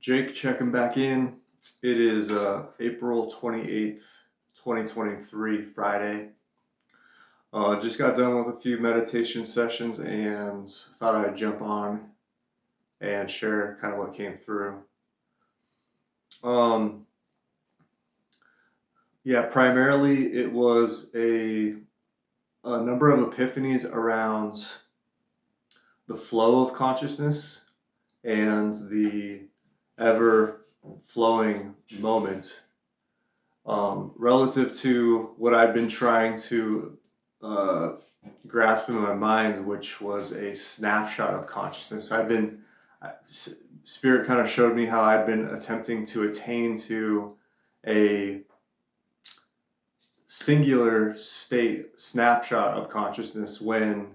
Jake checking back in. It is April 28th, 2023, Friday. Just got done with a few meditation sessions and thought I'd jump on and share kind of what came through. Primarily it was a number of epiphanies around the flow of consciousness and the ever flowing moment, relative to what I'd been trying to grasp in my mind, which was a snapshot of consciousness. Spirit kind of showed me how I'd been attempting to attain to a singular state snapshot of consciousness, when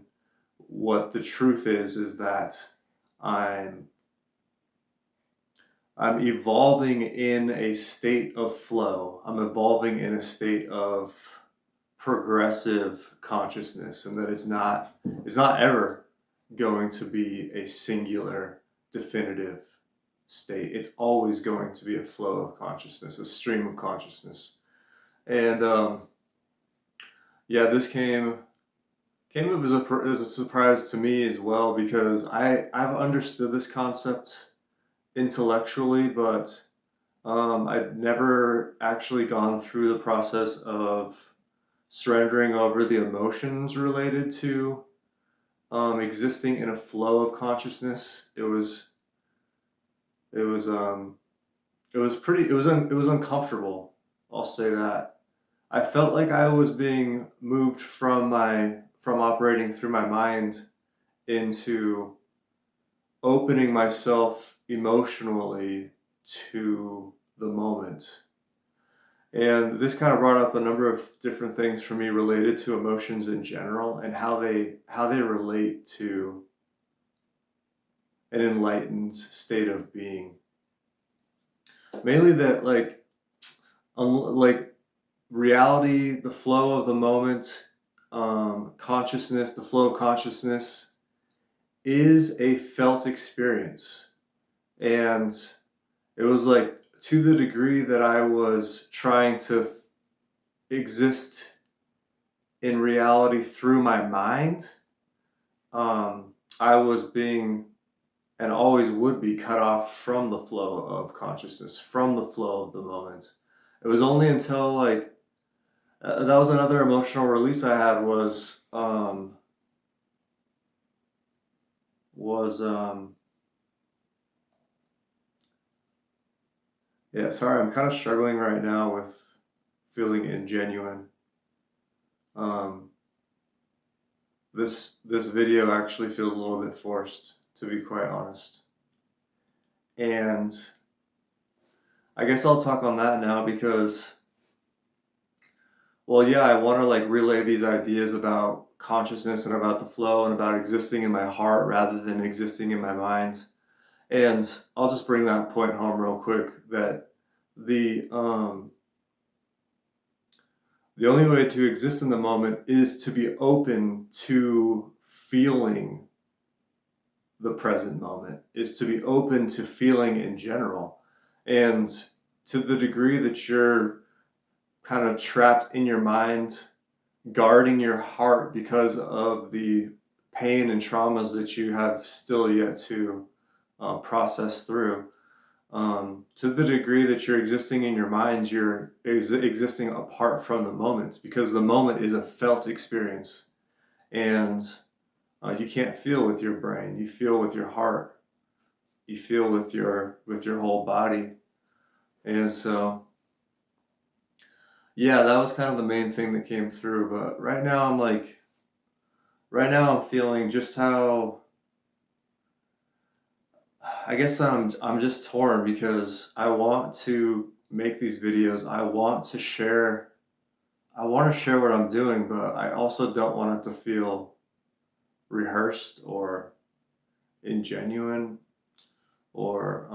what the truth is that I'm evolving in a state of flow. I'm evolving in a state of progressive consciousness, and that it's not ever going to be a singular, definitive state. It's always going to be a flow of consciousness, a stream of consciousness. And this came as a surprise to me as well, because I've understood this concept intellectually, but I'd never actually gone through the process of surrendering over the emotions related to existing in a flow of consciousness. It was uncomfortable. I'll say that. I felt like I was being moved from operating through my mind into opening myself emotionally to the moment. And this kind of brought up a number of different things for me related to emotions in general, and how they relate to an enlightened state of being. Mainly that, like reality, the flow of the moment, consciousness, the flow of consciousness is a felt experience. And it was like, to the degree that I was trying to exist in reality through my mind, I was being, and always would be, cut off from the flow of consciousness, from the flow of the moment. It was only until that was another emotional release I had, sorry, I'm kind of struggling right now with feeling ingenuine. This video actually feels a little bit forced, to be quite honest. And I guess I'll talk on that now, because, I want to relay these ideas about consciousness and about the flow and about existing in my heart rather than existing in my mind. And I'll just bring that point home real quick, that the only way to exist in the moment is to be open to feeling the present moment, is to be open to feeling in general. And to the degree that you're kind of trapped in your mind, guarding your heart because of the pain and traumas that you have still yet to process through, to the degree that you're existing in your mind, you're existing apart from the moment, because the moment is a felt experience. And you can't feel with your brain, you feel with your heart, you feel with your whole body. And so that was kind of the main thing that came through. But right now I'm feeling just how, I guess I'm just torn, because I want to make these videos. I want to share what I'm doing, but I also don't want it to feel rehearsed or ingenuine, or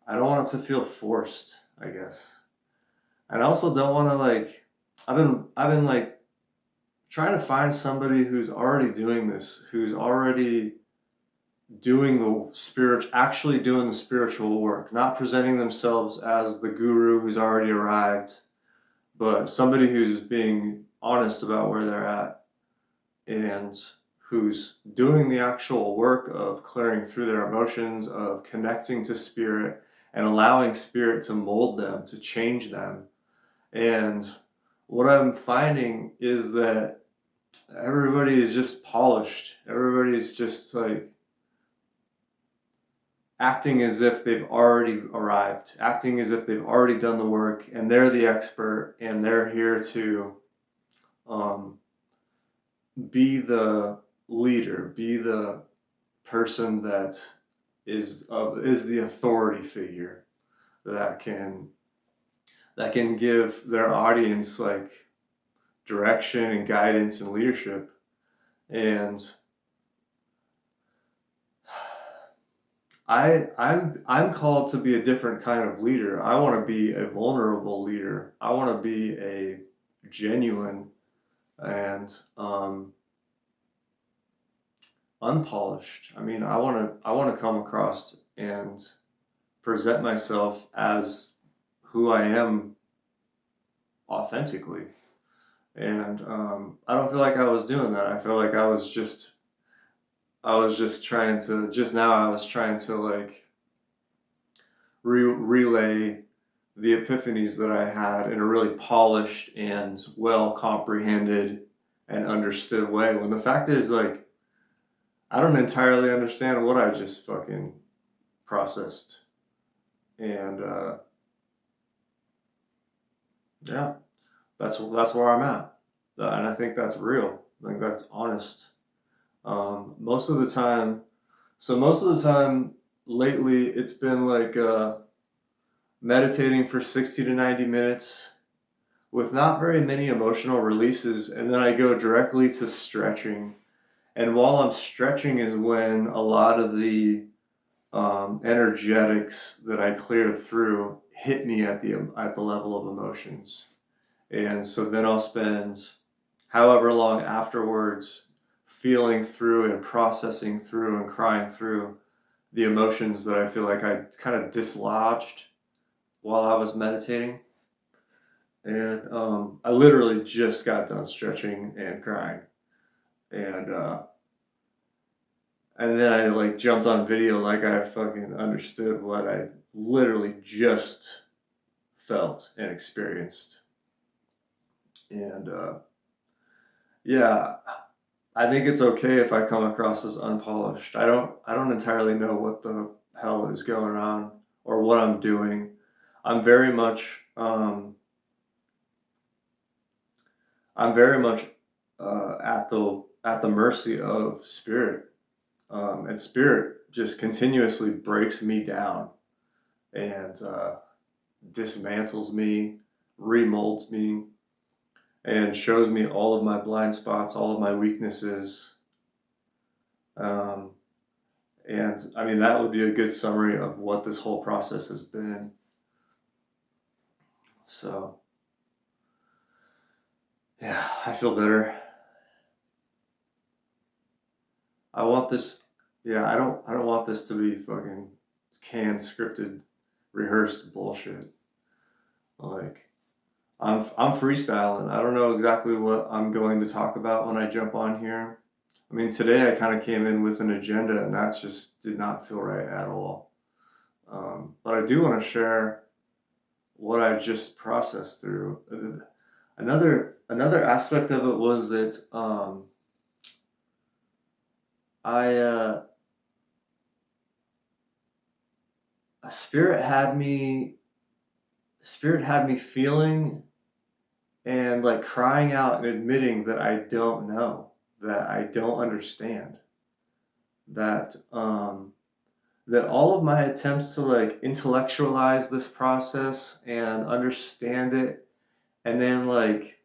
I don't want it to feel forced, I guess. And I also don't want to I've been trying to find somebody who's already doing this, who's already actually doing the spiritual work, not presenting themselves as the guru who's already arrived, but somebody who's being honest about where they're at and who's doing the actual work of clearing through their emotions, of connecting to spirit and allowing spirit to mold them, to change them. And what I'm finding is that everybody is just polished. Everybody's just like acting as if they've already arrived, acting as if they've already done the work and they're the expert and they're here to um, be the leader, be the person that is the authority figure that can give their audience like direction and guidance and leadership. And I'm called to be a different kind of leader. I want to be a vulnerable leader. I want to be a genuine and unpolished. I mean, I want to come across and present myself as who I am authentically. And I don't feel like I was doing that. I feel like I was just trying to, just now I was trying to like relay the epiphanies that I had in a really polished and well comprehended and understood way. When the fact is, like, I don't entirely understand what I just fucking processed. And yeah, that's where I'm at. And I think that's real. I think that's honest. Most of the time, most of the time lately, it's been like meditating for 60 to 90 minutes with not very many emotional releases, and then I go directly to stretching. And while I'm stretching is when a lot of the energetics that I cleared through hit me at the level of emotions. And so then I'll spend however long afterwards feeling through and processing through and crying through the emotions that I feel like I kind of dislodged while I was meditating. And I literally just got done stretching and crying. And then I like jumped on video like I fucking understood what I literally just felt and experienced. And yeah, I think it's okay if I come across as unpolished. I don't entirely know what the hell is going on or what I'm doing. I'm very much at the mercy of spirit, and spirit just continuously breaks me down and dismantles me, remolds me, and shows me all of my blind spots, all of my weaknesses. Um, and I mean, that would be a good summary of what this whole process has been. So, yeah, I feel better. I want this, yeah, I don't want this to be fucking canned, scripted, rehearsed bullshit. Like, I'm freestyling. I don't know exactly what I'm going to talk about when I jump on here. I mean, today I kind of came in with an agenda, and that just did not feel right at all. But I do want to share what I just processed through. Another aspect of it was that I spirit had me feeling and like crying out and admitting that I don't know, that I don't understand, that that all of my attempts to like intellectualize this process and understand it and then like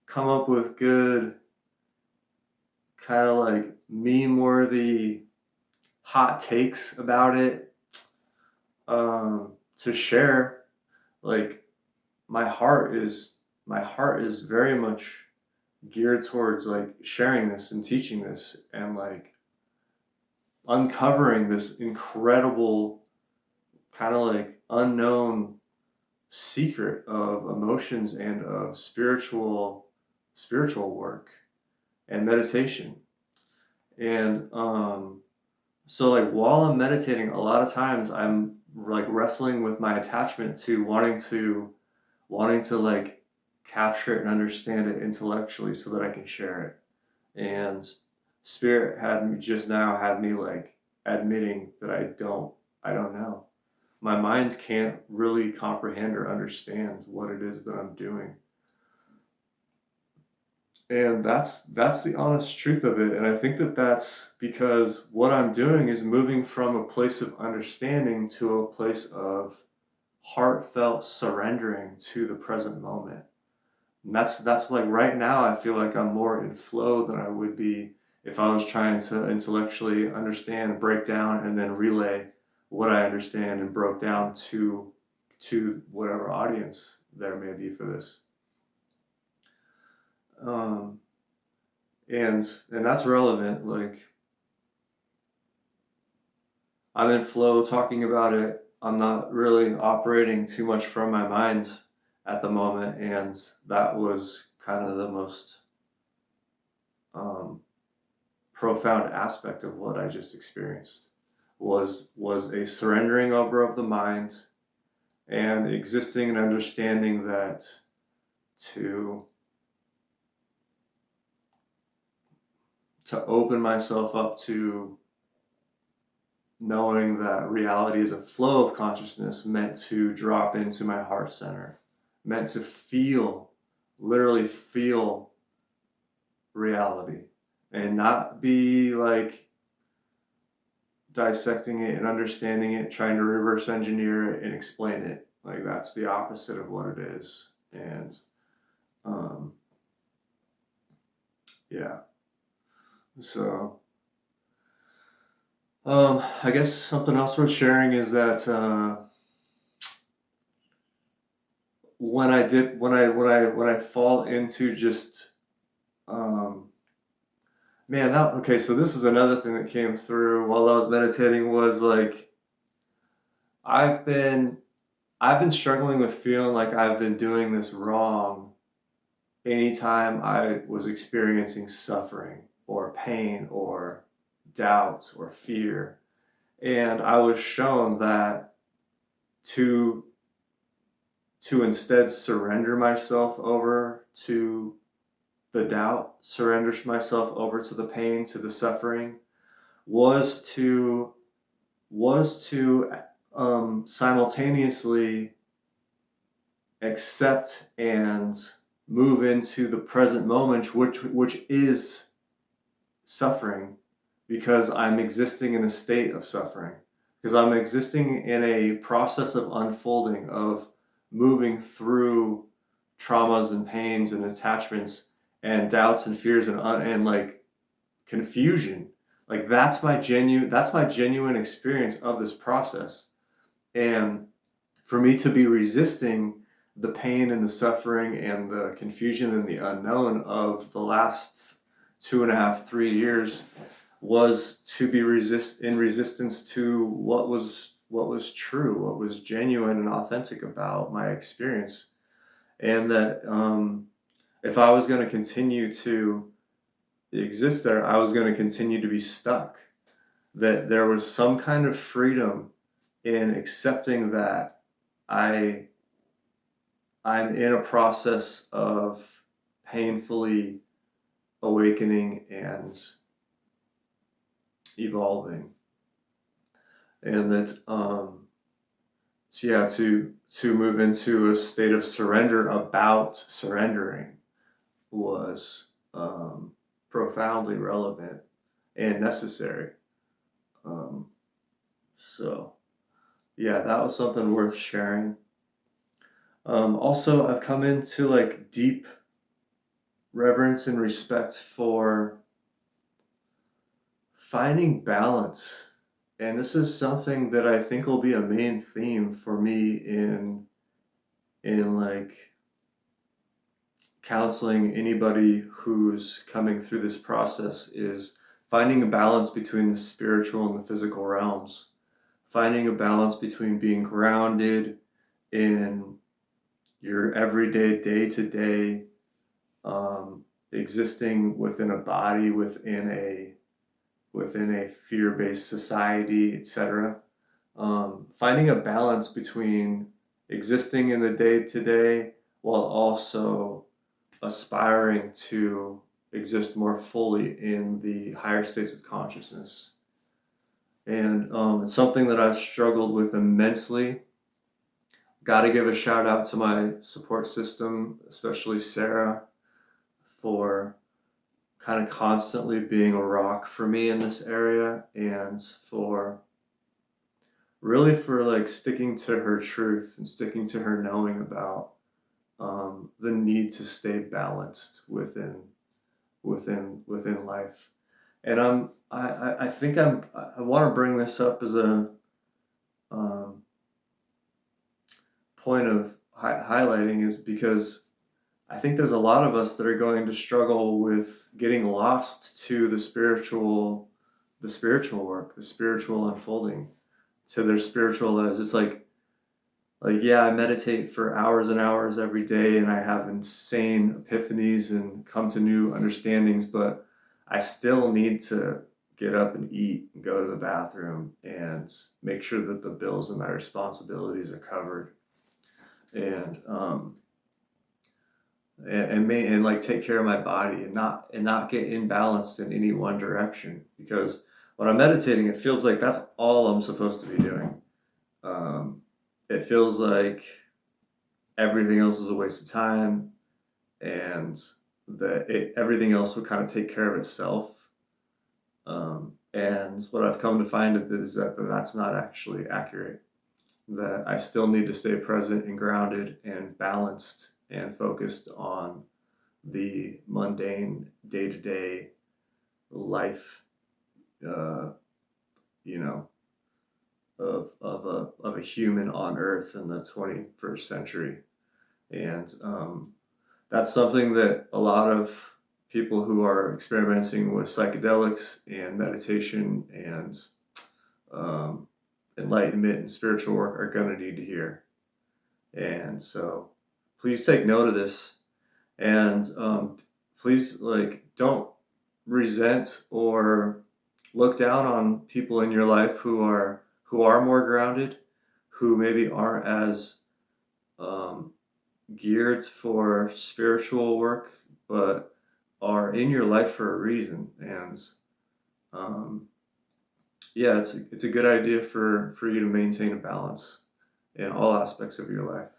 come up with good kind of like meme worthy hot takes about it to share, like my heart is very much geared towards like sharing this and teaching this and like uncovering this incredible kind of like unknown secret of emotions and of spiritual work and meditation. And so like while I'm meditating, a lot of times I'm like wrestling with my attachment to wanting to like capture it and understand it intellectually so that I can share it. And Spirit had me like admitting that I don't know. My mind can't really comprehend or understand what it is that I'm doing. And that's the honest truth of it. And I think that that's because what I'm doing is moving from a place of understanding to a place of heartfelt surrendering to the present moment. And that's like right now I feel like I'm more in flow than I would be if I was trying to intellectually understand, break down, and then relay what I understand and broke down to whatever audience there may be for this. Um, and that's relevant. Like I'm in flow talking about it. I'm not really operating too much from my mind at the moment, and that was kind of the most um, profound aspect of what I just experienced. Was a surrendering over of the mind and existing and understanding that to to open myself up to knowing that reality is a flow of consciousness meant to drop into my heart center, meant to feel, literally feel reality and not be like dissecting it and understanding it, trying to reverse engineer it and explain it. Like that's the opposite of what it is. And um, yeah, so I guess something else worth sharing is that when I fall into just um, man that okay, so this is another thing that came through while I was meditating was like I've been I've been struggling with feeling like I've been doing this wrong anytime I was experiencing suffering or pain or doubt or fear. And I was shown that to to instead surrender myself over to the doubt, surrender myself over to the pain, to the suffering, was to was to simultaneously accept and move into the present moment, which is suffering, because I'm existing in a state of suffering, because I'm existing in a process of unfolding, of moving through traumas and pains and attachments and doubts and fears and like confusion. Like that's my genuine experience of this process. And for me to be resisting the pain and the suffering and the confusion and the unknown of the last 2.5, 3 years was to be in resistance to what was true, what was genuine and authentic about my experience. And that if I was going to continue to exist there, I was going to continue to be stuck. That there was some kind of freedom in accepting that I I'm in a process of painfully awakening and evolving, and that so yeah, to move into a state of surrender about surrendering was profoundly relevant and necessary. Um, so yeah, that was something worth sharing. Also, I've come into like deep reverence and respect for finding balance. And this is something that I think will be a main theme for me in like counseling anybody who's coming through this process is finding a balance between the spiritual and the physical realms, finding a balance between being grounded in your everyday, day-to-day, existing within a body, within a fear-based society, etc. Finding a balance between existing in the day-to-day while also aspiring to exist more fully in the higher states of consciousness. And it's something that I've struggled with immensely. Got to give a shout out to my support system, especially Sarah, for kind of constantly being a rock for me in this area, and for like sticking to her truth and sticking to her knowing about the need to stay balanced within life. And I think I want to bring this up as a um, point of highlighting, is because I think there's a lot of us that are going to struggle with getting lost to the spiritual work, the spiritual unfolding, to their spiritual lives. It's like, yeah, I meditate for hours and hours every day and I have insane epiphanies and come to new understandings, but I still need to get up and eat and go to the bathroom and make sure that the bills and my responsibilities are covered. And and like take care of my body and not get imbalanced in any one direction, because when I'm meditating, it feels like that's all I'm supposed to be doing. It feels like everything else is a waste of time, and that everything else would kind of take care of itself. And what I've come to find is that that's not actually accurate. That I still need to stay present and grounded and balanced and focused on the mundane day-to-day life, you know, of a human on Earth in the 21st century. And that's something that a lot of people who are experimenting with psychedelics and meditation and enlightenment and spiritual work are going to need to hear. And so please take note of this, and please, like, don't resent or look down on people in your life who are more grounded, who maybe aren't as geared for spiritual work, but are in your life for a reason. And yeah, it's a good idea for you to maintain a balance in all aspects of your life.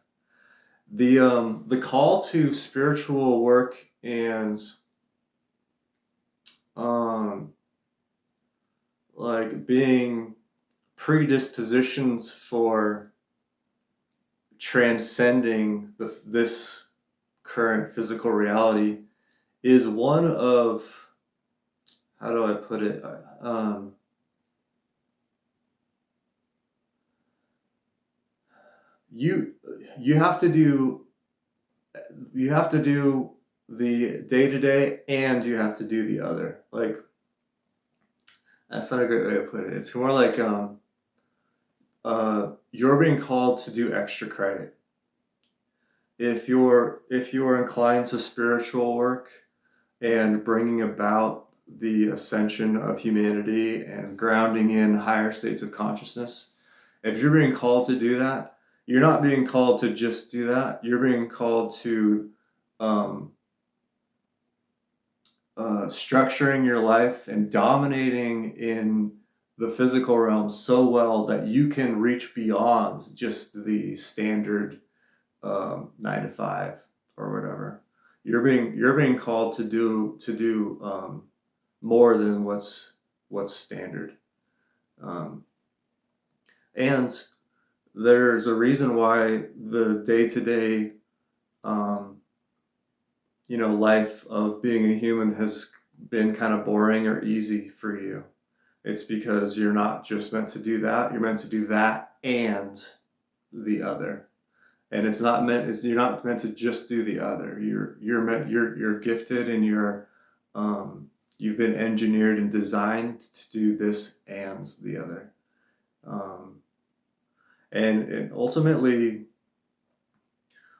The call to spiritual work and like being predispositions for transcending this current physical reality is one of, how do I put it? You have to do the day-to-day, and you have to do the other. Like, that's not a great way to put it. It's more like you're being called to do extra credit. If you're inclined to spiritual work and bringing about the ascension of humanity and grounding in higher states of consciousness, if you're being called to do that, you're not being called to just do that. You're being called to structuring your life and dominating in the physical realm so well that you can reach beyond just the standard 9 to 5 or whatever. You're being called to do more than what's standard. And there's a reason why the day-to-day life of being a human has been kind of boring or easy for you. It's because you're not just meant to do that. You're meant to do that and the other. And you're not meant to just do the other. You're gifted, and you're You've been engineered and designed to do this and the other. Um, and ultimately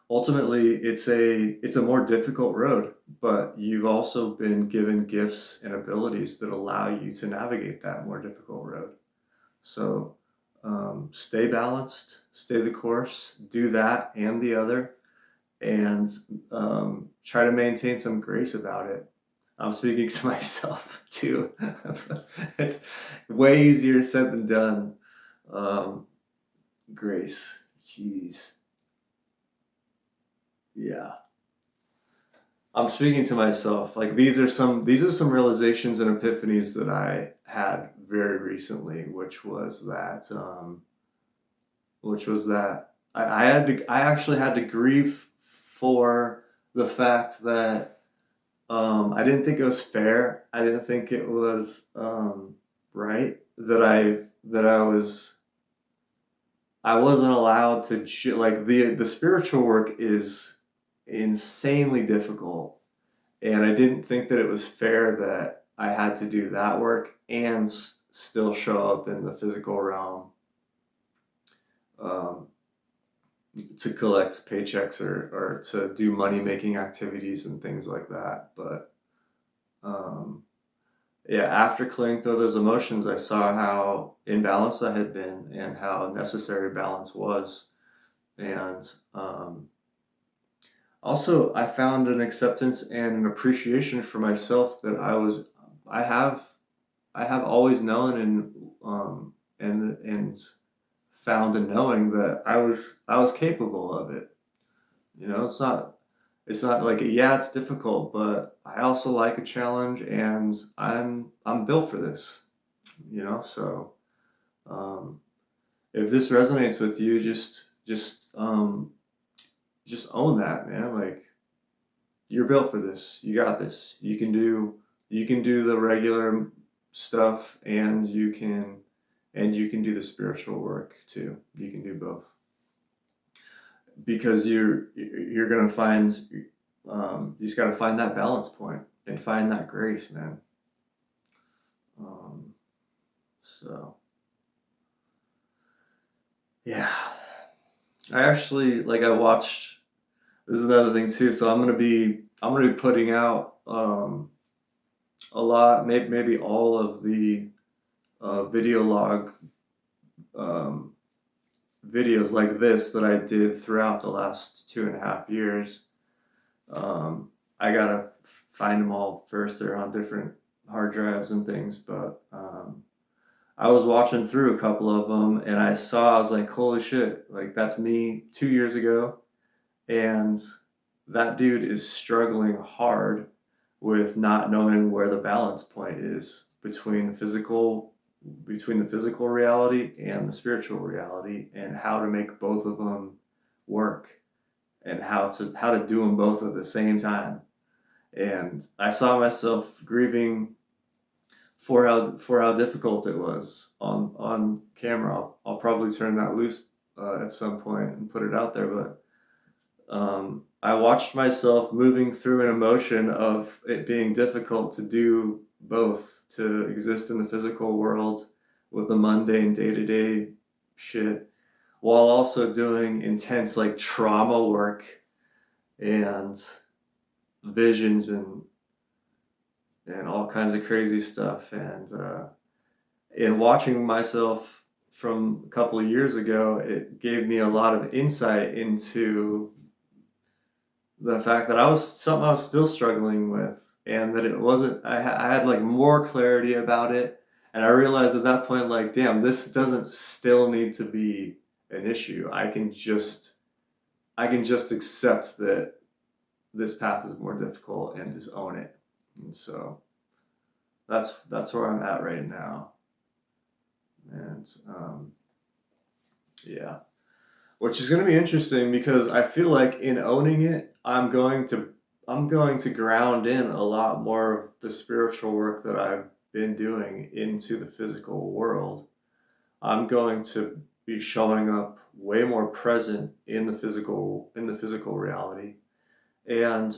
it's a more difficult road, but you've also been given gifts and abilities that allow you to navigate that more difficult road. So stay balanced, stay the course, do that and the other, and try to maintain some grace about it. I'm speaking to myself too. It's way easier said than done. Um, Grace, jeez, yeah. I'm speaking to myself. Like these are some realizations and epiphanies that I had very recently, which was that I actually had to grieve for the fact that I didn't think it was fair. I didn't think it was right that I wasn't allowed to like the spiritual work is insanely difficult, and I didn't think that it was fair that I had to do that work and still show up in the physical realm um, to collect paychecks or to do money making activities and things like that. But um, yeah, after clearing through those emotions, I saw how imbalanced I had been and how necessary balance was. And also, I found an acceptance and an appreciation for myself that I have, I have always known and found in knowing that I was capable of it. It's not like yeah, it's difficult, but I also like a challenge, and I'm built for this. So um, if this resonates with you, just own that, man. Like you're built for this. You got this. You can do the regular stuff, and you can do the spiritual work too. You can do both because you're gonna find you just gotta find that balance point and find that grace, man. Um, so yeah, I actually like I watched. This is another thing too. So I'm gonna be putting out a lot, maybe all of the video log um, videos like this that I did throughout the last 2.5 years. I gotta find them all first. They're on different hard drives and things, but I was watching through a couple of them and I was like, holy shit, like that's me 2 years ago. And that dude is struggling hard with not knowing where the balance point is between the physical reality and the spiritual reality, and how to make both of them work, and how to do them both at the same time. And I saw myself grieving for how difficult it was on camera. I'll probably turn that loose at some point and put it out there, but I watched myself moving through an emotion of it being difficult to do both, to exist in the physical world with the mundane day to day shit, while also doing intense like trauma work and visions and all kinds of crazy stuff. And in watching myself from a couple of years ago, it gave me a lot of insight into the fact that I was still struggling with, and that it wasn't. I had like more clarity about it, and I realized at that point, like, damn, this doesn't still need to be an issue. I can just accept that this path is more difficult and just own it. And so that's where I'm at right now, and yeah. Which is going to be interesting because I feel like in owning it, I'm going to ground in a lot more of the spiritual work that I've been doing into the physical world. I'm going to be showing up way more present in the physical reality, and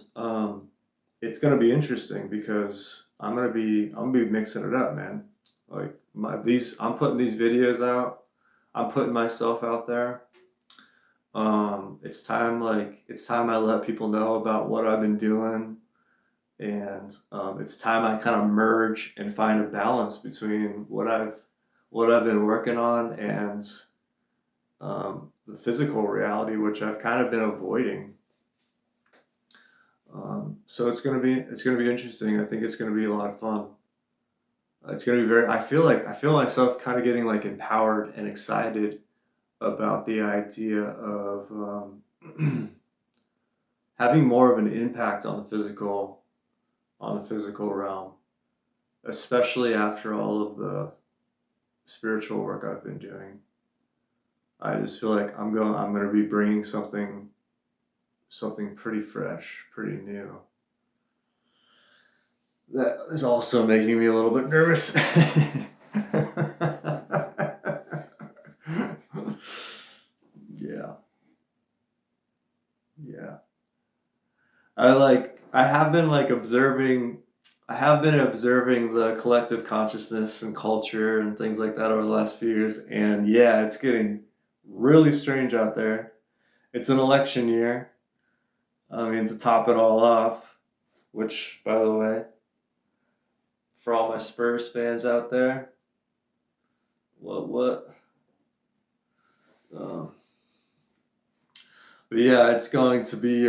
it's going to be interesting because I'm gonna be mixing it up, man. Like I'm putting these videos out. I'm putting myself out there. It's time I let people know about what I've been doing, and it's time I kind of merge and find a balance between what I've been working on and the physical reality, which I've kind of been avoiding. So it's gonna be interesting. I think it's gonna be a lot of fun. It's gonna be very. I feel myself kind of getting like empowered and excited about the idea of having more of an impact on the physical realm, especially after all of the spiritual work I've been doing. I just feel like I'm going to be bringing something pretty fresh, pretty new. That is also making me a little bit nervous. Yeah. Yeah. I have been like observing I have been observing the collective consciousness and culture and things like that over the last few years, and yeah, it's getting really strange out there. It's an election year. I mean, to top it all off, which, by the way, for all my Spurs fans out there, what? Um, but yeah, it's going to be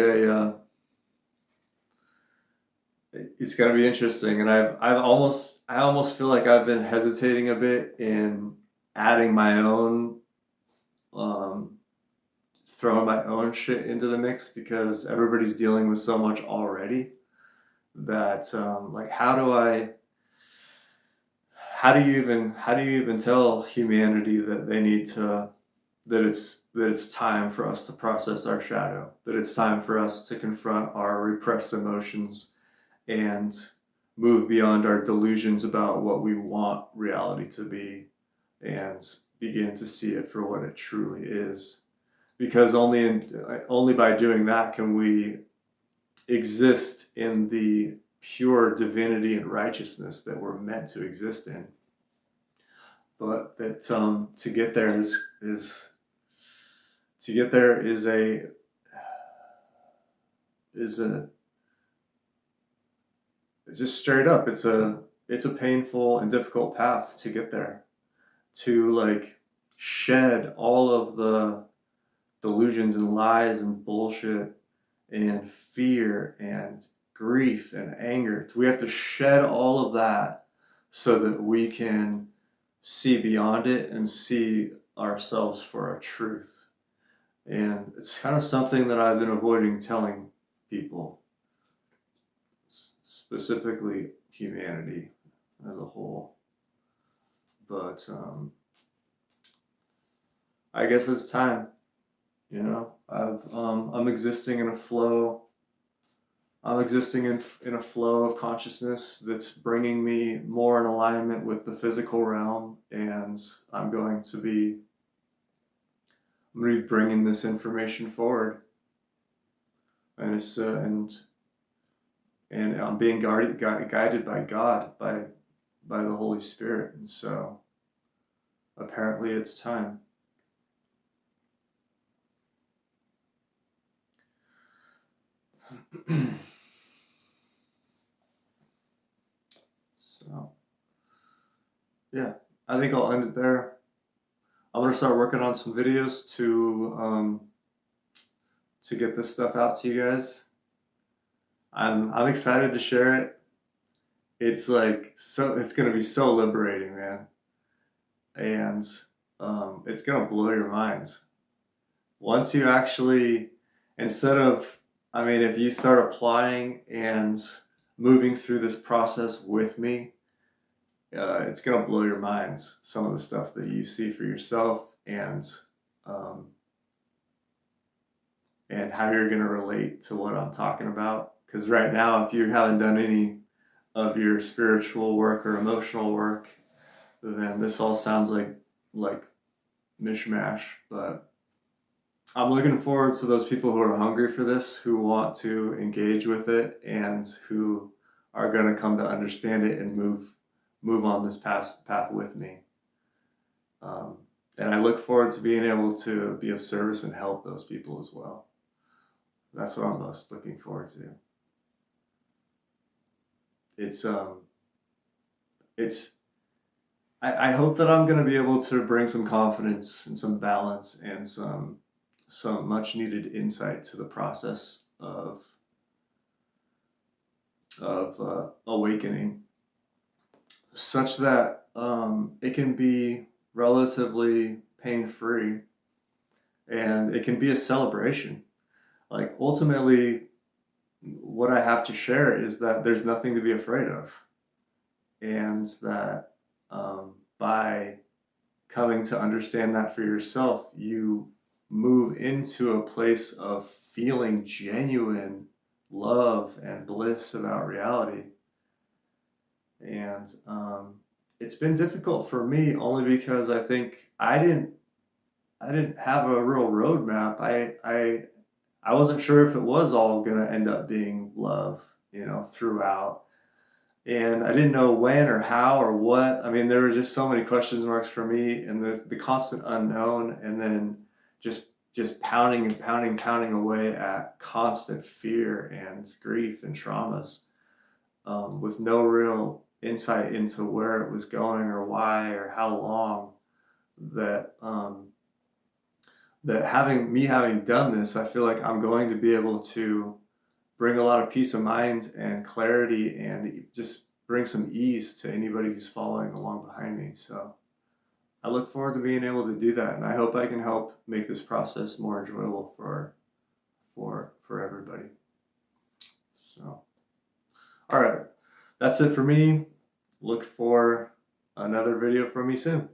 interesting, and I almost feel like I've been hesitating a bit in adding my own, um, throwing my own shit into the mix because everybody's dealing with so much already that like how do you even tell humanity that they need to that it's time for us to process our shadow, that it's time for us to confront our repressed emotions and move beyond our delusions about what we want reality to be and begin to see it for what it truly is. Because only by doing that can we exist in the pure divinity and righteousness that we're meant to exist in. But that to get there is to get there is a just straight up it's a painful and difficult path to get there, to like shed all of the delusions and lies and bullshit and fear and grief and anger. We have to shed all of that so that we can see beyond it and see ourselves for our truth. And it's kind of something that I've been avoiding telling people, specifically humanity as a whole. But I guess it's time. You know, I'm existing in a flow. I'm existing in a flow of consciousness that's bringing me more in alignment with the physical realm, and I'm going to be bringing this information forward, and it's and I'm being guided by God, by the Holy Spirit, and so apparently it's time. So yeah, I think I'll end it there. I'm gonna start working on some videos to get this stuff out to you guys. I'm excited to share it. It's like it's gonna be so liberating, man, and it's gonna blow your minds once you actually, instead of, I mean, if you start applying and moving through this process with me, it's gonna blow your minds. Some of the stuff that you see for yourself, um, and how you're gonna relate to what I'm talking about. Because right now, if you haven't done any of your spiritual work or emotional work, then this all sounds like mishmash. But I'm looking forward to those people who are hungry for this, who want to engage with it, and who are going to come to understand it and move on this path with me. And I look forward to being able to be of service and help those people as well. That's what I'm most looking forward to. I hope that I'm going to be able to bring some confidence and some balance and some much needed insight to the process of awakening, such that it can be relatively pain-free and it can be a celebration. Like, ultimately, what I have to share is that there's nothing to be afraid of, and that by coming to understand that for yourself, you move into a place of feeling genuine love and bliss about reality. And it's been difficult for me only because I think I didn't have a real roadmap. I wasn't sure if it was all gonna end up being love, throughout. And I didn't know when or how or what. I mean, there were just so many question marks for me, and the constant unknown, and then just pounding and pounding away at constant fear and grief and traumas, with no real insight into where it was going or why or how long. That having done this, I feel like I'm going to be able to bring a lot of peace of mind and clarity, and just bring some ease to anybody who's following along behind me. So I look forward to being able to do that, and I hope I can help make this process more enjoyable for everybody. So, all right, that's it for me. Look for another video from me soon.